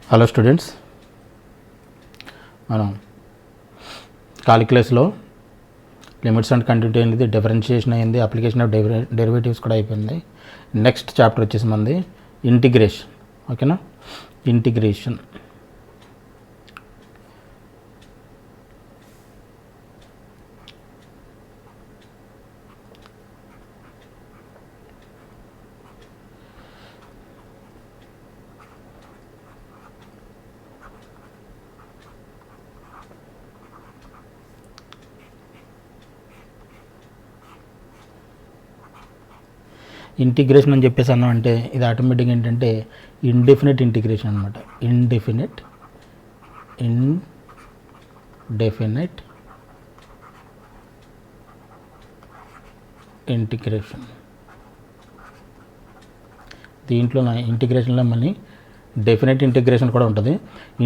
Hello students, మనం కాలిక్యులస్లో limits and continuity అనేది differentiation అయింది, అప్లికేషన్ ఆఫ్ డెరివేటివ్స్ కూడా అయిపోయింది. నెక్స్ట్ చాప్టర్ వచ్చేసి మనది ఇంటిగ్రేషన్. ఓకేనా, ఇంటిగ్రేషన్. ఇంటిగ్రేషన్ అని చెప్పేసి అన్నాం అంటే ఇది ఆటోమేటిక్గా ఏంటంటే ఇండెఫినెట్ ఇంటిగ్రేషన్ అనమాట. Indefinite integration. దీంట్లో ఇంటిగ్రేషన్లో మళ్ళీ డెఫినెట్ ఇంటిగ్రేషన్ కూడా ఉంటుంది.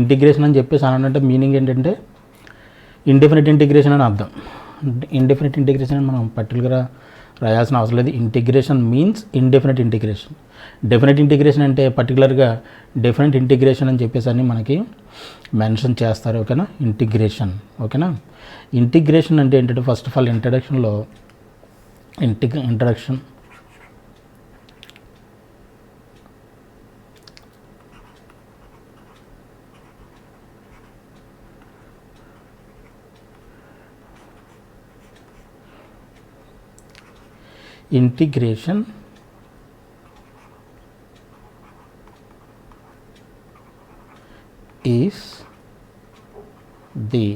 ఇంటిగ్రేషన్ అని చెప్పేసి అనంటే మీనింగ్ ఏంటంటే ఇండెఫినెట్ ఇంటిగ్రేషన్ అని అర్థం. ఇండెఫినెట్ ఇంటిగ్రేషన్ అని మనం పర్టికులర్గా రాయాల్సిన అవసరం లేదు. Integration means indefinite integration. Definite integration అంటే పర్టికులర్గా డెఫినెట్ ఇంటిగ్రేషన్ అని చెప్పేసి అని మనకి మెన్షన్ చేస్తారు. ఓకేనా, ఇంటిగ్రేషన్. ఓకేనా, ఇంటిగ్రేషన్ అంటే ఏంటంటే ఫస్ట్ ఆఫ్ ఆల్ ఇంట్రడక్షన్లో introduction integration is the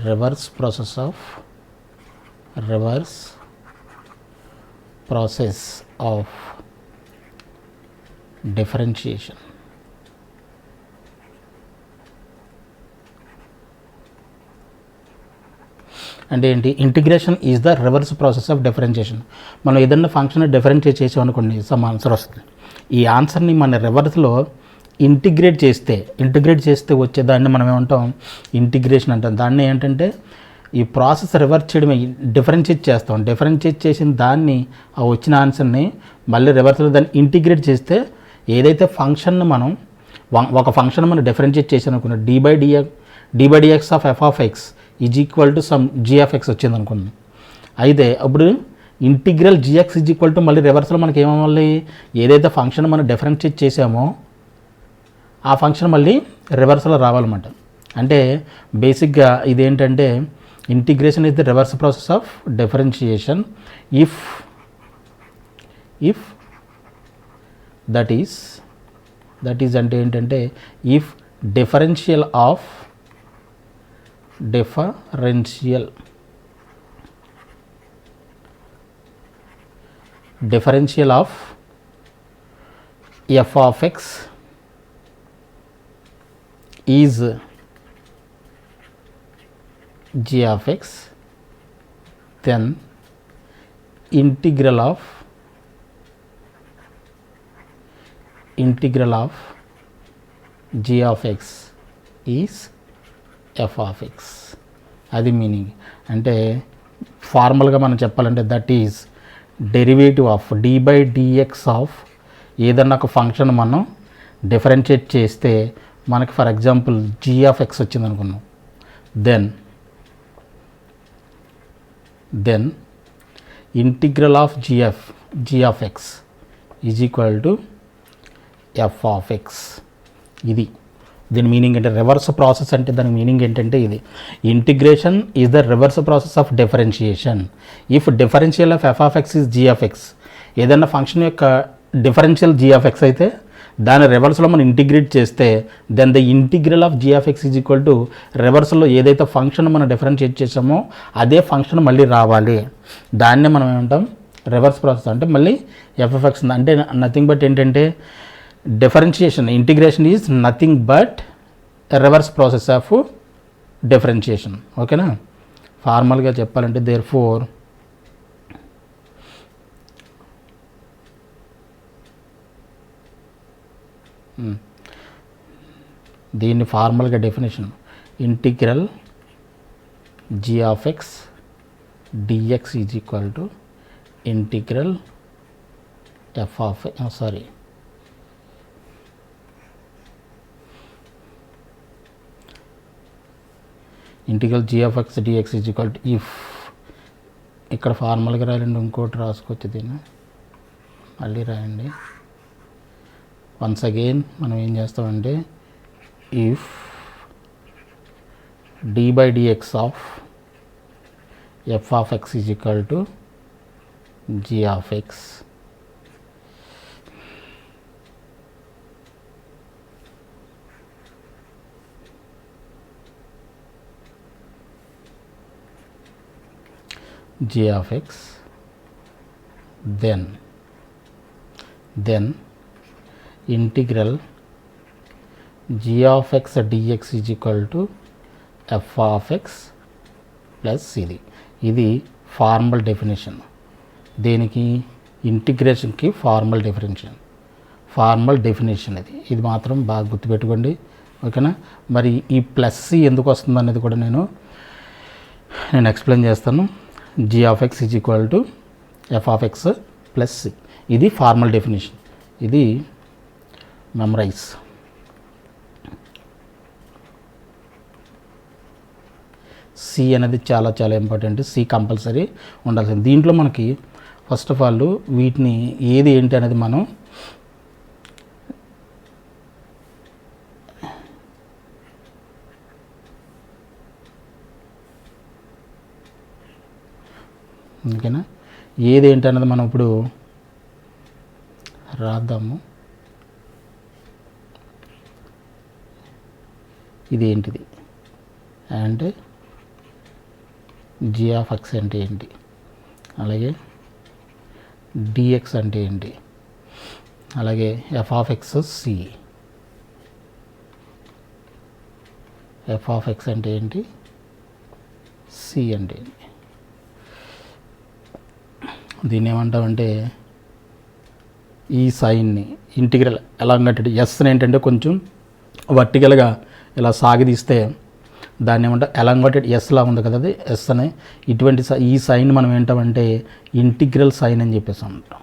reverse process of differentiation. అంటే ఏంటి? Integration is the reverse process of differentiation. మనం ఏదన్నా ఫంక్షన్ డిఫరెన్షియేట్ చేసామనుకోండి, సమ్ ఆన్సర్ వస్తుంది. ఈ ఆన్సర్ని మన రివర్స్లో ఇంటిగ్రేట్ చేస్తే వచ్చేదాన్ని మనం ఏమంటాం? ఇంటిగ్రేషన్ అంటాం. దాన్ని ఏంటంటే ఈ ప్రాసెస్ రివర్స్ చేయడమే, డిఫరెన్షియేట్ చేస్తాం. డిఫరెన్షియేట్ చేసిన దాన్ని, ఆ వచ్చిన ఆన్సర్ని మళ్ళీ రివర్స్లో దాన్ని ఇంటిగ్రేట్ చేస్తే ఏదైతే ఫంక్షన్ని మనం ఒక ఫంక్షన్ మనం డిఫరెన్షియేట్ చేసాం అనుకున్నాం, dy/dx of f(x) is equal to some g(x) వచ్చింది అనుకుందాం. అయితే అప్పుడు integral gx is equal to మళ్ళీ రివర్స్లో మనకి ఏమవ్వాలి? ఏదైతే ఫంక్షన్ మనం డిఫరెన్షియేట్ చేసామో ఆ ఫంక్షన్ మళ్ళీ రివర్స్లో రావాలన్నమాట. అంటే బేసిక్గా ఇదేంటంటే integration is the reverse process of differentiation if that is అంటే ఏంటంటే if differential of f of x is g of x, then integral of g of x is f of x. అది meaning. అంటే ఫార్మల్గా మనం చెప్పాలంటే that is derivative of d/dx of ఏదన్నా ఒక function మనం డిఫరెన్షియేట్ చేస్తే మనకి for example g of x వచ్చింది అనుకున్నాం, then integral of g of x is equal to f of x. ఇది దీని మీనింగ్ అంటే రివర్స్ ప్రాసెస్ అంటే దాని మీనింగ్ ఏంటంటే ఇది integration is the reverse process of differentiation if differential of f of x is g of x. ఏదైనా function యొక్క differential g of x అయితే దాని రివర్స్లో మనం ఇంటిగ్రేట్ చేస్తే then the integral of g of x is equal to రివర్స్లో ఏదైతే function మనం డిఫరెన్షియేట్ చేసామో అదే ఫంక్షన్ మళ్ళీ రావాలి. దాన్నే మనం ఏమంటాం? Reverse process. అంటే మళ్ళీ f of x అంటే నథింగ్ బట్ ఏంటంటే differentiation, integration is nothing but reverse process of differentiation. ఓకేనా, ఫార్మల్గా చెప్పాలంటే దేర్ ఫోర్ దీన్ని ఫార్మల్గా definition integral g of x dx is equal to integral f of integral g of x dx is equal to f, ఇక్కడ ఫార్మల్గా రాయండి, ఇంకోటి రాసుకోవచ్చు దీన్ని, మళ్ళీ రాయండి. వన్స్ అగైన్ మనం ఏం చేస్తామంటే if d by dx of f of x is equal to g of x g of x, then integral g of x dx is equal to f of x plus ఇది formal definition. దేనికి? ఇంటిగ్రేషన్కి formal definition ఇది మాత్రం బాగా గుర్తుపెట్టుకోండి, ఓకేనా. మరి ఈ plus C ఎందుకు వస్తుంది అనేది కూడా నేను ఎక్స్ప్లెయిన్ చేస్తాను. g of x is equal to f of x plus c, ఇది ఫార్మల్ డెఫినేషన్, ఇది మెమరైజ్. సి అనేది చాలా చాలా ఇంపార్టెంట్, సి కంపల్సరీ ఉండాల్సింది. దీంట్లో మనకి ఫస్ట్ ఆఫ్ ఆల్ వీటిని ఏది ఏంటి అనేది మనం ఓకేనా, ఏది ఏంటి అన్నది మనం ఇప్పుడు రాద్దాము. ఇది ఏంటిది అంటే జీ ఆఫ్ ఎక్స్ అంటే ఏంటి, అలాగే డిఎక్స్ అంటే ఏంటి, అలాగే f of x c, f of x అంటే ఏంటి, సి అంటే ఏంటి. దీన్ని ఏమంటామంటే ఈ సైన్ని ఇంటిగ్రల్ ఎలాంగంటే ఎస్ని ఏంటంటే కొంచెం వర్టికల్గా ఇలా సాగదీస్తే దాన్ని ఏమంటాం ఎలాంగోటెడ్ ఎస్లా ఉంది కదా, అది ఎస్ అని. ఇటువంటి ఈ సైన్ మనం ఏంటామంటే ఇంటిగ్రల్ సైన్ అని చెప్పేసి అంటాం,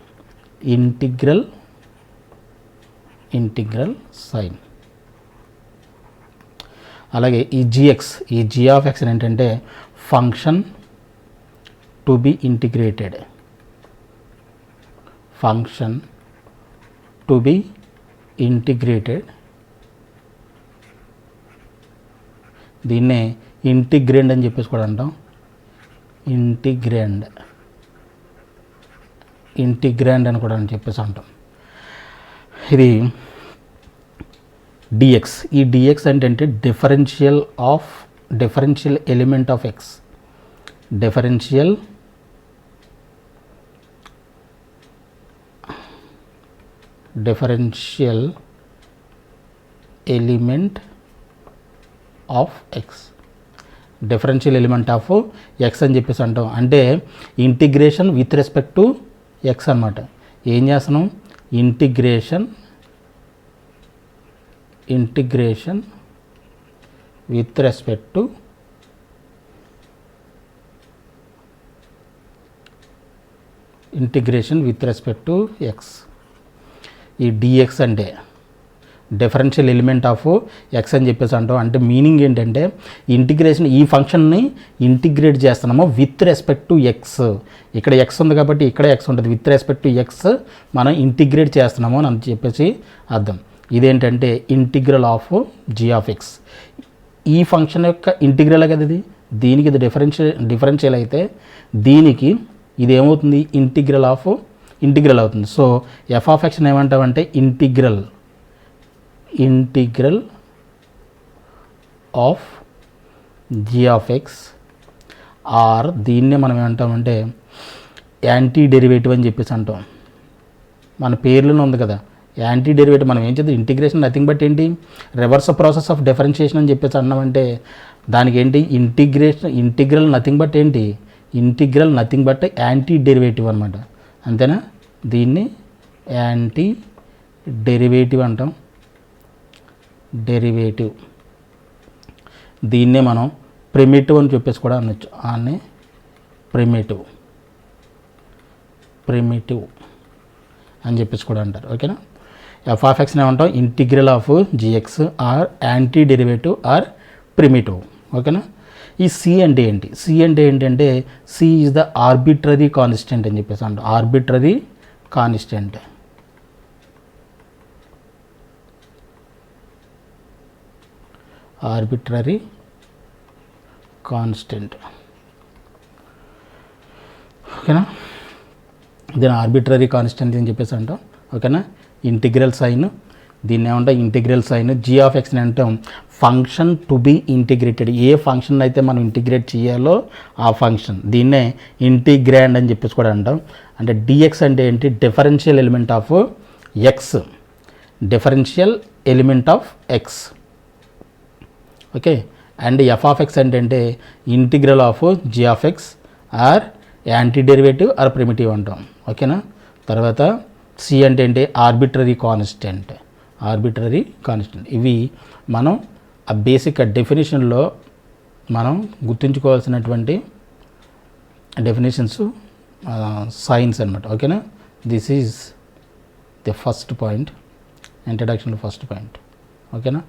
ఇంటిగ్రల్ సైన్. అలాగే ఈ జిఎక్స్, ఈ జీ ఆఫ్ ఎక్స్ ఏంటంటే function to be integrated, function to be integrated. దీన్నే ఇంటిగ్రెండ్ అని చెప్పేసి కూడా అంటాం, ఇంటిగ్రాండ్ అని కూడా అని చెప్పేసి అంటాం. ఇది డిఎక్స్, ఈ డిఎక్స్ అంటే differential element of x, differential element of x, differential element of X అని చెప్పేసి అంటాం. అంటే integration with respect to X అనమాట. ఏం చేస్తున్నాం, integration with respect to X. ఈ డిఎక్స్ అంటే డిఫరెన్షియల్ ఎలిమెంట్ ఆఫ్ ఎక్స్ అని చెప్పేసి అంటాం. అంటే మీనింగ్ ఏంటంటే ఇంటిగ్రేషన్, ఈ ఫంక్షన్ని ఇంటిగ్రేట్ చేస్తున్నాము విత్ రెస్పెక్ట్ టు ఎక్స్. ఇక్కడ ఎక్స్ ఉంది కాబట్టి ఇక్కడ ఎక్స్ ఉంటుంది, విత్ రెస్పెక్ట్ టు ఎక్స్ మనం ఇంటిగ్రేట్ చేస్తున్నాము అని చెప్పేసి అర్థం. ఇదేంటంటే integral of g of x. ఈ ఫంక్షన్ యొక్క ఇంటిగ్రల్ కదా ఇది, దీనికి ఇది డిఫరెన్షియల్ అయితే దీనికి ఇది ఏమవుతుంది, ఇంటిగ్రల్ అవుతుంది. సో ఎఫ్ ఆఫ్ ఎక్స్ని ఏమంటామంటే integral of g of x, or దీన్నే మనం ఏమంటామంటే యాంటీ డెరివేటివ్ అని చెప్పేసి అంటాం. మన పేర్లోనే ఉంది కదా యాంటీ డెరివేటివ్. మనం ఏం చేద్దాం, ఇంటిగ్రేషన్ నథింగ్ బట్ ఏంటి, రివర్స్ ప్రాసెస్ ఆఫ్ డిఫరెన్షియేషన్ అని చెప్పేసి అన్నామంటే దానికి ఏంటి, ఇంటిగ్రల్ నథింగ్ బట్ ఏంటి, integral nothing but anti derivative అనమాట. అంతేనా, దీన్ని యాంటీ డెరివేటివ్ అంటాం, డెరివేటివ్. దీన్నే మనం ప్రిమిటివ్ అని చెప్పేసి కూడా అనొచ్చు, ఆనే ప్రిమిటివ్ అని చెప్పేసి కూడా అంటారు. ఓకేనా. ఎఫ్ ఆఫ్ ఎక్స్ని ఏమంటాం, integral of g x or anti derivative or primitive. ఓకేనా. ఈ సి అంటే ఏంటి? సి అంటే ఏంటంటే c is the arbitrary constant అని చెప్పేసి అంటాం. Arbitrary constant. Arbitrary constant. ఓకేనా? దీని ఆర్బిట్రరీ కాన్స్టెంట్ అని చెప్పేసి అంటాం. ఓకేనా? ఇంటిగ్రల్ సైన్, దీన్ని ఏమంటాం? Integral sign. జీ ఆఫ్ ఎక్స్ని అంటాం function to be integrated. A function అయితే మనం ఇంటిగ్రేట్ చేయాలో ఆ ఫంక్షన్, దీన్నే ఇంటిగ్రాండ్ అని చెప్పేసి కూడా అంటాం. అంటే డిఎక్స్ అంటే ఏంటి? Differential element of x. Differential element of x. Okay. And f of x అంటే integral of g of x or anti derivative or primitive అంటాం. ఓకేనా? తర్వాత సి అంటే ఏంటి? Arbitrary constant. Arbitrary constant. ఇవి మనం ఆ బేసిక్ డెఫినేషన్లో మనం గుర్తుంచుకోవాల్సినటువంటి డెఫినేషన్స్, సైన్స్ అనమాట. ఓకేనా? This is the first point, introduction first point. ఓకేనా?